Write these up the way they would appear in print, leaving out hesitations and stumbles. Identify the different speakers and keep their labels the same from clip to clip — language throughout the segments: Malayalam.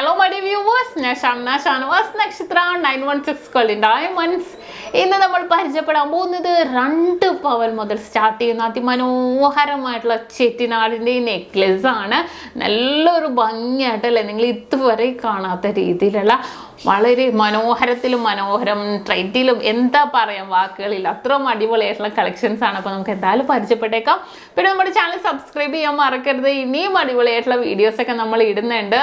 Speaker 1: Hello my dear viewers, SHAMNA Nakshathra 916 Golden Diamonds. ഇന്ന് നമ്മൾ പരിചയപ്പെടാൻ പോകുന്നത് 2 പവൻ മുതൽ സ്റ്റാർട്ട് ചെയ്യുന്ന അതിമനോഹരമായിട്ടുള്ള ചെട്ടിനാടിൻ്റെ നെക്ലേസ് ആണ്. നല്ലൊരു ഭംഗിയായിട്ടല്ലേ, നിങ്ങൾ ഇതുവരെ കാണാത്ത രീതിയിലുള്ള വളരെ മനോഹരത്തിലും മനോഹരം ട്രെൻഡിലും എന്താ പറയാം വാക്കുകളില്ല, അത്രയും അടിപൊളിയായിട്ടുള്ള കളക്ഷൻസ് ആണ്. അപ്പോൾ നമുക്ക് എന്തായാലും പരിചയപ്പെട്ടേക്കാം. പിന്നെ നമ്മുടെ ചാനൽ സബ്സ്ക്രൈബ് ചെയ്യാൻ മറക്കരുത്. ഇനിയും അടിപൊളിയായിട്ടുള്ള വീഡിയോസൊക്കെ നമ്മൾ ഇടുന്നുണ്ട്,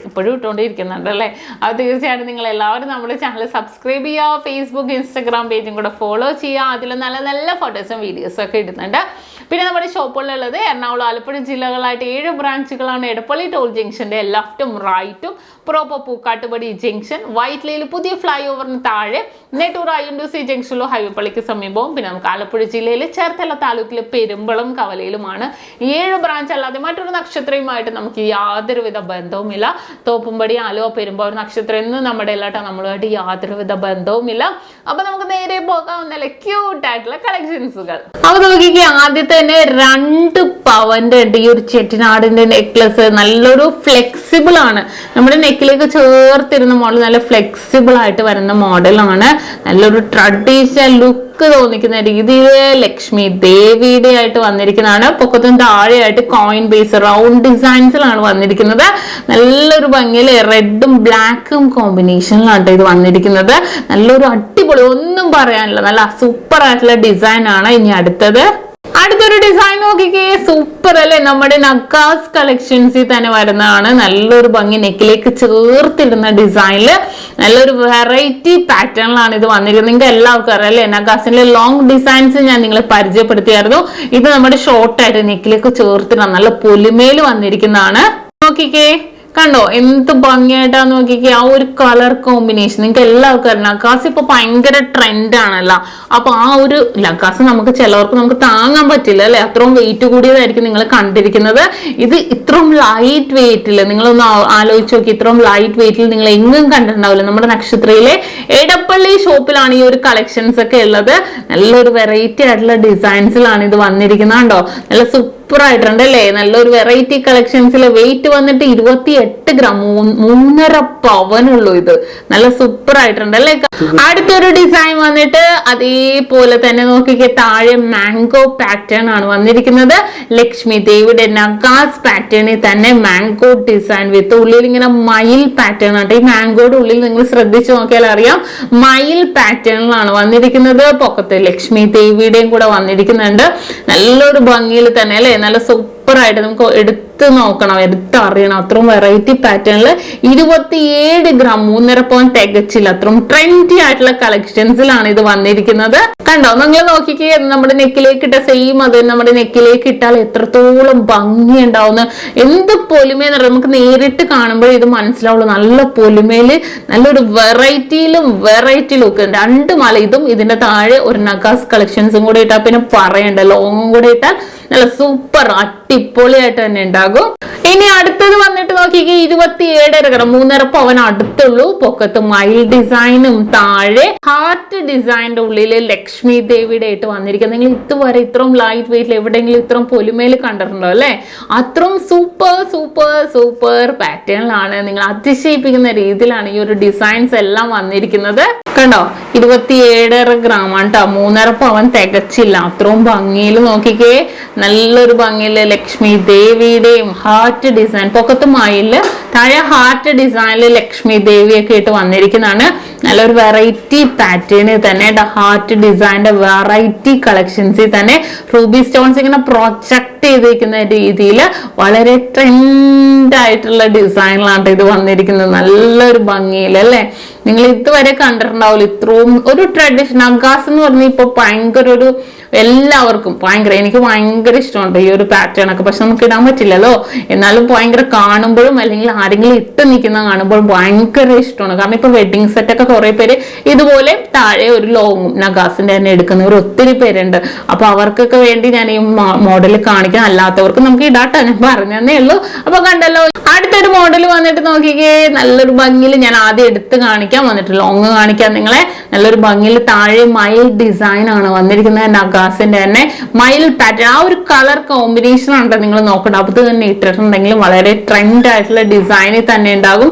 Speaker 1: ഇപ്പോഴും ഇട്ടുകൊണ്ടിരിക്കുന്നുണ്ട് അല്ലേ. അത് തീർച്ചയായിട്ടും നിങ്ങൾ എല്ലാവരും നമ്മുടെ ചാനൽ സബ്സ്ക്രൈബ് ചെയ്യുക, ഫേസ്ബുക്ക് ഇൻസ്റ്റാഗ്രാം പേജും കൂടെ ഫോളോ ചെയ്യുക. അതിൽ നല്ല നല്ല ഫോട്ടോസും വീഡിയോസും ഒക്കെ ഇടുന്നുണ്ട്. പിന്നെ നമ്മുടെ ഷോപ്പുകളുള്ളത് എറണാകുളം ആലപ്പുഴ ജില്ലകളായിട്ട് 7 ബ്രാഞ്ചുകളാണ്. എടപ്പള്ളി ടോൾ ജംഗ്ഷൻ്റെ ലെഫ്റ്റും റൈറ്റും, പ്രോപ്പർ പൂക്കാട്ടുപടി ജംഗ്ഷൻ, വൈറ്റ്ലയിൽ പുതിയ ഫ്ലൈ ഓവറിന് താഴെ, നെട്ടൂർ INDC ജംഗ്ഷനിലോ ഹൈവേ പള്ളിക്ക് സമീപവും. പിന്നെ നമുക്ക് ആലപ്പുഴ ജില്ലയിൽ ചേർത്തല താലൂക്കിലെ പെരുമ്പളം കവലയിലുമാണ് 7 ബ്രാഞ്ച്. അല്ലാതെ മറ്റൊരു നക്ഷത്രയുമായിട്ട് നമുക്ക് യാതൊരുവിധ ബന്ധവുമില്ല. തോപ്പുംപടി, ആലുവ, പെരുമ്പാവൂർ നക്ഷത്രം എന്ന് നമ്മുടെ എല്ലാട്ടോ നമ്മളുമായിട്ട് യാതൊരുവിധ ബന്ധവുമില്ല. അപ്പൊ നമുക്ക് നേരെ പോകാം നല്ല ക്യൂട്ടായിട്ടുള്ള കളക്ഷൻസുകൾ. അപ്പൊ നോക്കിക്കേ, ആദ്യത്തെ തന്നെ 2 പവന്റെ ഈ ഒരു ചെട്ടിനാടിന്റെ നെക്ലസ് നല്ലൊരു ഫ്ലെക്സിബിൾ ആണ്. നമ്മുടെ നെക്കിലേക്ക് ചേർത്തിരുന്ന മോഡൽ നല്ല ഫ്ലെക്സിബിൾ ആയിട്ട് വരുന്ന മോഡലാണ്. നല്ലൊരു ട്രഡീഷണൽ ലുക്ക് തോന്നിക്കുന്ന രീതിയിൽ ലക്ഷ്മി ദേവിയുടെ ആയിട്ട് വന്നിരിക്കുന്നതാണ്. പൊക്കത്തും താഴെയായിട്ട് കോയിൻ ബേസ് റൗണ്ട് ഡിസൈൻസിലാണ് വന്നിരിക്കുന്നത്. നല്ലൊരു ഭംഗിയിൽ റെഡും ബ്ലാക്കും കോമ്പിനേഷനിലാണ് ഇത് വന്നിരിക്കുന്നത്. നല്ലൊരു അടിപൊളി, ഒന്നും പറയാനില്ല, നല്ല സൂപ്പർ ആയിട്ടുള്ള ഡിസൈൻ ആണ്. ഇനി അടുത്തൊരു ഡിസൈൻ നോക്കിക്കേ, സൂപ്പർ അല്ലേ. നമ്മുടെ നക്കാസ് കളക്ഷൻസിൽ തന്നെ വരുന്നതാണ്. നല്ലൊരു ഭംഗി, നെക്കിലേക്ക് ചേർത്തിടുന്ന ഡിസൈനില് നല്ലൊരു വെറൈറ്റി പാറ്റേണിലാണ് ഇത് വന്നിരിക്കുന്നത്. നിങ്ങൾക്ക് എല്ലാവർക്കും അറിയാം അല്ലേ, നക്കാസിന്റെ ലോങ് ഡിസൈൻസ് ഞാൻ നിങ്ങളെ പരിചയപ്പെടുത്തിയായിരുന്നു. ഇത് നമ്മുടെ ഷോർട്ടായിട്ട് നെക്കിലേക്ക് ചേർത്തിടാം, നല്ല പൊലിമേല് വന്നിരിക്കുന്നതാണ്. നോക്കിക്കേ, കണ്ടോ എന്ത് ഭംഗിയായിട്ടാന്ന് നോക്കിക്കേ. ആ ഒരു കളർ കോമ്പിനേഷൻ നിങ്ങൾക്ക് എല്ലാവർക്കും അറിയാം. നക്കാസ് ഇപ്പൊ ഭയങ്കര ട്രെൻഡ് ആണല്ലോ. അപ്പൊ ആ ഒരു നക്കാസ് നമുക്ക് ചിലവർക്ക് നമുക്ക് താങ്ങാൻ പറ്റില്ല അല്ലെ, അത്രയും വെയിറ്റ് കൂടിയതായിരിക്കും നിങ്ങൾ കണ്ടിരിക്കുന്നത്. ഇത് ഇത്രയും ലൈറ്റ് വെയിറ്റില് നിങ്ങളൊന്ന് ആലോചിച്ച് നോക്കി, ഇത്രയും ലൈറ്റ് വെയിറ്റിൽ നിങ്ങൾ എങ്ങും കണ്ടിട്ടുണ്ടാവില്ല. നമ്മുടെ നക്ഷത്രയിലെ എടപ്പള്ളി ഷോപ്പിലാണ് ഈ ഒരു കളക്ഷൻസ് ഒക്കെ ഉള്ളത്. നല്ലൊരു വെറൈറ്റി ആയിട്ടുള്ള ഡിസൈൻസിലാണ് ഇത് വന്നിരിക്കുന്നത്. കണ്ടോ, നല്ല സൂപ്പർ ആയിട്ടുണ്ട് അല്ലേ. നല്ലൊരു വെറൈറ്റി കളക്ഷൻസിൽ വെയിറ്റ് വന്നിട്ട് 28 ഗ്രാം, 3.5 പവനുള്ളൂ. ഇത് നല്ല സൂപ്പർ ആയിട്ടുണ്ട് അല്ലേ. അടുത്തൊരു ഡിസൈൻ വന്നിട്ട് അതേപോലെ തന്നെ നോക്കിക്കേ, താഴെ മാംഗോ പാറ്റേൺ ആണ് വന്നിരിക്കുന്നത്. ലക്ഷ്മി ദേവിയുടെ നഗാസ് പാറ്റേണിൽ തന്നെ മാംഗോ ഡിസൈൻ വിത്ത് ഉള്ളിൽ ഇങ്ങനെ മയിൽ പാറ്റേൺ ആണ്. ഈ മാംഗോയുടെ ഉള്ളിൽ നിങ്ങൾ ശ്രദ്ധിച്ചു നോക്കിയാൽ അറിയാം, മയിൽ പാറ്റേണിലാണ് വന്നിരിക്കുന്നത്. പൊക്കത്ത് ലക്ഷ്മി ദേവിയുടെയും കൂടെ വന്നിരിക്കുന്നുണ്ട്. നല്ലൊരു ഭംഗിയിൽ തന്നെ അല്ലെ, നല്ല സൂപ്പർ ആയിട്ട് നമുക്ക് എടുത്ത് നോക്കണം, എടുത്തറിയണം. അത്രയും വെറൈറ്റി പാറ്റേണിൽ 27 ഗ്രാം, 3.5 പവൻ തികച്ചില്ല. അത്രയും ട്രെൻഡി ആയിട്ടുള്ള കളക്ഷൻസിലാണ് ഇത് വന്നിരിക്കുന്നത്. കണ്ടോ, നിങ്ങൾ നോക്കിക്കേ, നമ്മുടെ നെക്കിലേക്ക് ഇട്ട സെയിം അത് നമ്മുടെ നെക്കിലേക്ക് ഇട്ടാൽ എത്രത്തോളം ഭംഗി ഉണ്ടാവുന്ന, എന്ത് പൊലിമയെന്ന് പറയാം. നമുക്ക് നേരിട്ട് കാണുമ്പോൾ ഇത് മനസ്സിലാവുള്ളൂ. നല്ല പൊലിമയില് നല്ലൊരു വെറൈറ്റിയിലും വെറൈറ്റി ലുക്ക്. 2 മാല, ഇതും ഇതിന്റെ താഴെ ഒരു നഗാസ് കളക്ഷൻസും കൂടെ ഇട്ടാൽ പിന്നെ പറയണ്ട, ലോങ്ങും കൂടെ ഇട്ടാൽ നല്ല സൂപ്പർ അടിപൊളിയായിട്ട് തന്നെ ഉണ്ടാകും. ഇനി അടുത്തത് വന്നിട്ട് നോക്കിക്കേ, 27 ഗ്രാം, 3.5 പവൻ അടുത്തുള്ളൂ. പൊക്കത്ത് മയിൽ ഡിസൈനും താഴെ ഹാർട്ട് ഡിസൈനിന്റെ ഉള്ളില് ലക്ഷ്മി ദേവിയുടെ ആയിട്ട് വന്നിരിക്കുന്നത്. നിങ്ങൾ ഇതുവരെ ഇത്രയും ലൈറ്റ് വെയിറ്റിൽ എവിടെയെങ്കിലും ഇത്രയും പൊലിമേൽ കണ്ടിട്ടുണ്ടോ അല്ലെ. അത്രയും സൂപ്പർ സൂപ്പർ സൂപ്പർ പാറ്റേണിലാണ്, നിങ്ങൾ അതിശയിപ്പിക്കുന്ന രീതിയിലാണ് ഈ ഒരു ഡിസൈൻസ് എല്ലാം വന്നിരിക്കുന്നത്. കണ്ടോ, 27 ഗ്രാം ആണ് കേട്ടോ, 3.5 പവൻ തികച്ചില്ല. അത്രയും ഭംഗിയിൽ നോക്കിക്കേ, നല്ലൊരു ഭംഗിയില് ലക്ഷ്മി ദേവിയുടെയും ഹാർട്ട് ഡിസൈൻ, പൊക്കത്ത് മയില് താഴെ ഹാർട്ട് ഡിസൈനില് ലക്ഷ്മി ദേവിയൊക്കെ ഇട്ട് വന്നിരിക്കുന്നതാണ്. നല്ലൊരു വെറൈറ്റി പാറ്റേണിൽ തന്നെ ഹാർട്ട് ഡിസൈനിന്റെ വെറൈറ്റി കളക്ഷൻസിൽ തന്നെ റൂബി സ്റ്റോൺസ് ഇങ്ങനെ പ്രൊജക്ട് ചെയ്തിരിക്കുന്ന രീതിയിൽ വളരെ ട്രെൻഡ് ആയിട്ടുള്ള ഡിസൈനിലാണ് ഇത് വന്നിരിക്കുന്നത്. നല്ലൊരു ഭംഗിയിൽ അല്ലേ. നിങ്ങൾ ഇതുവരെ കണ്ടിട്ടുണ്ടാവില്ല ഇത്രയും ഒരു ട്രഡീഷൻ. നഗാസ് എന്ന് പറഞ്ഞാൽ ഇപ്പൊ ഭയങ്കര ഒരു എല്ലാവർക്കും ഭയങ്കര, എനിക്ക് ഭയങ്കര ഇഷ്ടമുണ്ട് ഈ ഒരു പാറ്റേൺ ഒക്കെ. പക്ഷെ നമുക്ക് ഇടാൻ പറ്റില്ലല്ലോ, എന്നാലും ഭയങ്കര കാണുമ്പോഴും അല്ലെങ്കിൽ ആരെങ്കിലും ഇട്ട് നിൽക്കുന്ന കാണുമ്പോഴും ഭയങ്കര ഇഷ്ടമാണ്. കാരണം ഇപ്പൊ വെഡിങ് സെറ്റ് ഒക്കെ കുറെ പേര് ഇതുപോലെ താഴെ ഒരു ലോങ്ങും നഗാസിന്റെ തന്നെ എടുക്കുന്നവർ ഒത്തിരി പേരുണ്ട്. അപ്പൊ അവർക്കൊക്കെ വേണ്ടി ഞാൻ ഈ മോഡൽ കാണിക്കാം. അല്ലാത്തവർക്ക് നമുക്ക് ഇടാട്ടോ, ഞാൻ പറഞ്ഞതേ ഉള്ളൂ. അപ്പൊ കണ്ടല്ലോ, അടുത്തൊരു മോഡൽ വന്നിട്ട് നോക്കിക്കേ, നല്ലൊരു ഭംഗിയിൽ ഞാൻ ആദ്യം എടുത്ത് കാണിക്കാൻ വന്നിട്ട് ലോങ് കാണിക്കാൻ നിങ്ങളെ. നല്ലൊരു ഭംഗിയിൽ താഴെ മയിൽ ഡിസൈൻ ആണ് വന്നിരിക്കുന്നത്. നഗ നഗാസിന്റെ തന്നെ മയിൽ പാറ്റേൺ ആ ഒരു കളർ കോമ്പിനേഷൻ ആണ് നിങ്ങൾ നോക്കണം. അത് തന്നെ ഇട്ടിട്ടുണ്ടെങ്കിൽ വളരെ ട്രെൻഡ് ആയിട്ടുള്ള ഡിസൈനിൽ തന്നെ ഉണ്ടാകും.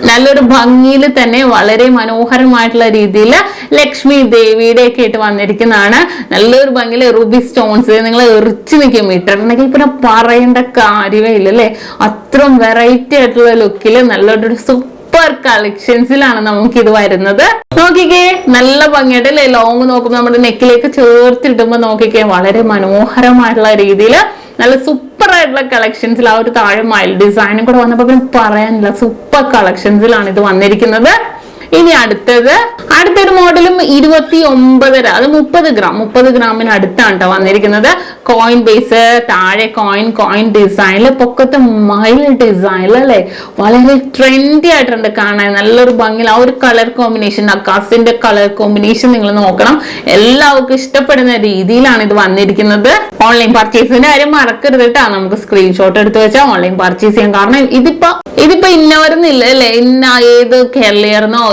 Speaker 1: നല്ലൊരു ഭംഗിയിൽ തന്നെ വളരെ മനോഹരമായിട്ടുള്ള രീതിയിൽ ലക്ഷ്മി ദേവിയുടെ ഒക്കെ ആയിട്ട് വന്നിരിക്കുന്നതാണ്. നല്ലൊരു ഭംഗിയിൽ റൂബി സ്റ്റോൺസ് നിങ്ങൾ എറിച്ചു നിൽക്കും ഇട്ടിട്ടുണ്ടെങ്കിൽ പിന്നെ പറയേണ്ട കാര്യമേ ഇല്ല അല്ലെ. അത്രയും വെറൈറ്റി ആയിട്ടുള്ള ലുക്കില് നല്ലൊരു സൂപ്പർ കളക്ഷൻസിലാണ് നമുക്ക് ഇത് വരുന്നത്. നോക്കിക്കേ നല്ല ഭംഗിയായിട്ട് അല്ലെ. ലോങ് നോക്കുമ്പോൾ നമ്മുടെ നെക്കിലേക്ക് ചേർത്തിട്ടുമ്പോ നോക്കിക്കേ വളരെ മനോഹരമായിട്ടുള്ള രീതിയിൽ നല്ല സൂപ്പർ ആയിട്ടുള്ള കളക്ഷൻസിൽ ആ ഒരു താഴെ മയിൽ ഡിസൈനും കൂടെ വന്നപ്പോ പിന്നെ പറയാനില്ല, സൂപ്പർ കളക്ഷൻസിലാണ് ഇത് വന്നിരിക്കുന്നത്. ഇനി അടുത്തൊരു മോഡലും 29.5 അത് 30 ഗ്രാമിന് അടുത്താണ് കേട്ടോ വന്നിരിക്കുന്നത്. കോയിൻ ബേസ് താഴെ കോയിൻ ഡിസൈനില് പൊക്കത്തെ മയിൽ ഡിസൈനിൽ അല്ലെ വളരെ ട്രെൻഡി ആയിട്ടുണ്ട് കാണാൻ. നല്ലൊരു ഭംഗിയിൽ ആ ഒരു കളർ കോമ്പിനേഷൻ നക്കാസിന്റെ കളർ കോമ്പിനേഷൻ നിങ്ങൾ നോക്കണം. എല്ലാവർക്കും ഇഷ്ടപ്പെടുന്ന രീതിയിലാണ് ഇത് വന്നിരിക്കുന്നത്. ഓൺലൈൻ പർച്ചേസിന്റെ കാര്യം മറക്കരുത് കേട്ടോ. നമുക്ക് സ്ക്രീൻഷോട്ട് എടുത്ത് വെച്ചാൽ ഓൺലൈൻ പർച്ചേസ് ചെയ്യാം. കാരണം ഇതിപ്പോ ഇന്നവരെന്നില്ല അല്ലെ. ഇന്ന ഏത് കേരളീയർന്നോ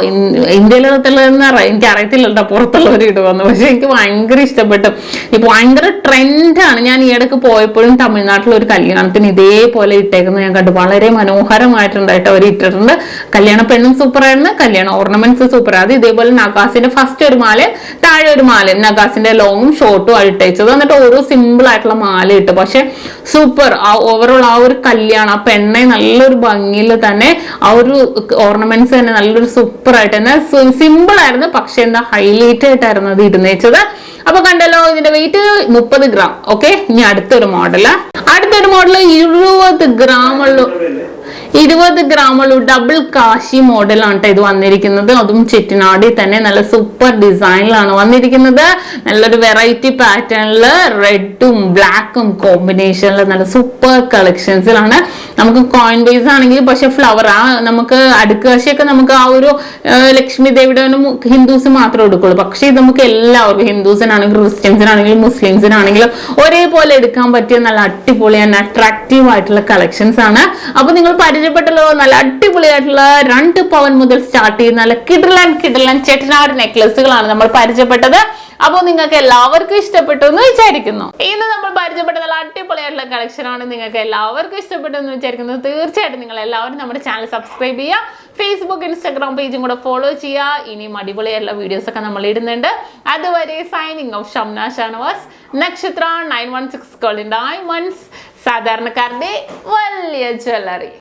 Speaker 1: ഇന്ത്യയിലുള്ളതെന്ന് എനിക്ക് അറിയത്തില്ല പുറത്തുള്ളവർ ഇടുവന്നു. പക്ഷെ എനിക്ക് ഭയങ്കര ഇഷ്ടപ്പെട്ടു. ഇപ്പൊ ഭയങ്കര ട്രെൻഡാണ്. ഞാൻ ഈയിടക്ക് പോയപ്പോഴും തമിഴ്നാട്ടിൽ ഒരു കല്യാണത്തിന് ഇതേപോലെ ഇട്ടേക്കുന്നത് ഞാൻ കണ്ടു. വളരെ മനോഹരമായിട്ടുണ്ടായിട്ട് അവർ ഇട്ടിട്ടുണ്ട്. കല്യാണ പെണ്ണും സൂപ്പറായിരുന്നു, കല്യാണ ഓർണമെന്റ്സ് സൂപ്പർ. അത് ഇതേപോലെ നഗാസിന്റെ ഫസ്റ്റ് ഒരു മാലയും താഴെ ഒരു മാലയും നഗാസിന്റെ ലോങ്ങും ഷോർട്ടും ഇട്ടേച്ചത്. എന്നിട്ട് ഓരോ സിമ്പിൾ ആയിട്ടുള്ള മാല ഇട്ടു. പക്ഷെ സൂപ്പർ ഓവറോൾ ആ ഒരു കല്യാണം ആ പെണ്ണെ നല്ലൊരു ഭംഗിയിൽ തന്നെ ആ ഒരു ഓർണമെന്റ്സ് തന്നെ നല്ലൊരു സൂപ്പർ ആയിട്ട് തന്നെ സിമ്പിൾ ആയിരുന്നു. പക്ഷെ എന്താ ഹൈലൈറ്റ് ആയിട്ടായിരുന്നു അത് ഇടുന്നേച്ചത്. അപ്പൊ കണ്ടല്ലോ ഇതിന്റെ വെയിറ്റ് 30 ഗ്രാം. ഓക്കെ, ഇനി അടുത്തൊരു മോഡല് 20 ഗ്രാമുള്ളൂ ഡബിൾ കാശി മോഡലാണ് ഇത് വന്നിരിക്കുന്നത്. അതും ചെട്ടിനാടി തന്നെ നല്ല സൂപ്പർ ഡിസൈനിലാണ് വന്നിരിക്കുന്നത്. നല്ലൊരു വെറൈറ്റി പാറ്റേണില് റെഡും ബ്ലാക്കും കോമ്പിനേഷനിൽ നല്ല സൂപ്പർ കളക്ഷൻസിലാണ്. നമുക്ക് കോയിൻ ബേസ് ആണെങ്കിൽ പക്ഷെ ഫ്ലവർ നമുക്ക് അടുക്ക് കാശിയൊക്കെ നമുക്ക് ആ ഒരു ലക്ഷ്മി ദേവിയുടെ ഹിന്ദുസ് മാത്രമേ എടുക്കുള്ളൂ. പക്ഷെ ഇത് നമുക്ക് എല്ലാവർക്കും ഹിന്ദുസിനാണെങ്കിലും ക്രിസ്ത്യൻസിനാണെങ്കിലും മുസ്ലിംസിനാണെങ്കിലും ഒരേപോലെ എടുക്കാൻ പറ്റിയ നല്ല അടിപൊളി ആൻഡ് അട്രാക്റ്റീവ് ആയിട്ടുള്ള കളക്ഷൻസ് ആണ്. അപ്പൊ നിങ്ങൾ പരിചയപ്പെട്ടല്ലോ നല്ല അടിപൊളിയായിട്ടുള്ള 2 പവൻ മുതൽ സ്റ്റാർട്ട് ചെയ്യുന്ന നല്ല കിടലൻ ചെട്ടിനാട് നെക്ലസുകളാണ് നമ്മൾ പരിചയപ്പെട്ടത്. അപ്പോൾ നിങ്ങൾക്ക് എല്ലാവർക്കും ഇഷ്ടപ്പെട്ടു എന്ന് വിചാരിക്കുന്നു. ഇന്ന് നമ്മൾ പരിചയപ്പെട്ട നല്ല അടിപൊളിയായിട്ടുള്ള കളക്ഷൻ ആണ്. നിങ്ങൾക്ക് എല്ലാവർക്കും ഇഷ്ടപ്പെട്ടു എന്ന് വിചാരിക്കുന്നു. തീർച്ചയായിട്ടും നിങ്ങൾ എല്ലാവരും നമ്മുടെ ചാനൽ സബ്സ്ക്രൈബ് ചെയ്യുക. ഫേസ്ബുക്ക് ഇൻസ്റ്റാഗ്രാം പേജും കൂടെ ഫോളോ ചെയ്യുക. ഇനിയും അടിപൊളിയായിട്ടുള്ള വീഡിയോസ് ഒക്കെ നമ്മൾ ഇടുന്നുണ്ട്. അതുവരെ സൈനിങ് ഓഫ് ഷംന ഷാനവാസ്, നക്ഷത്ര 916 ഗോൾഡൻ ഡയമണ്ട്സ്, സാധാരണക്കാരുടെ വലിയ ജ്വല്ലറി.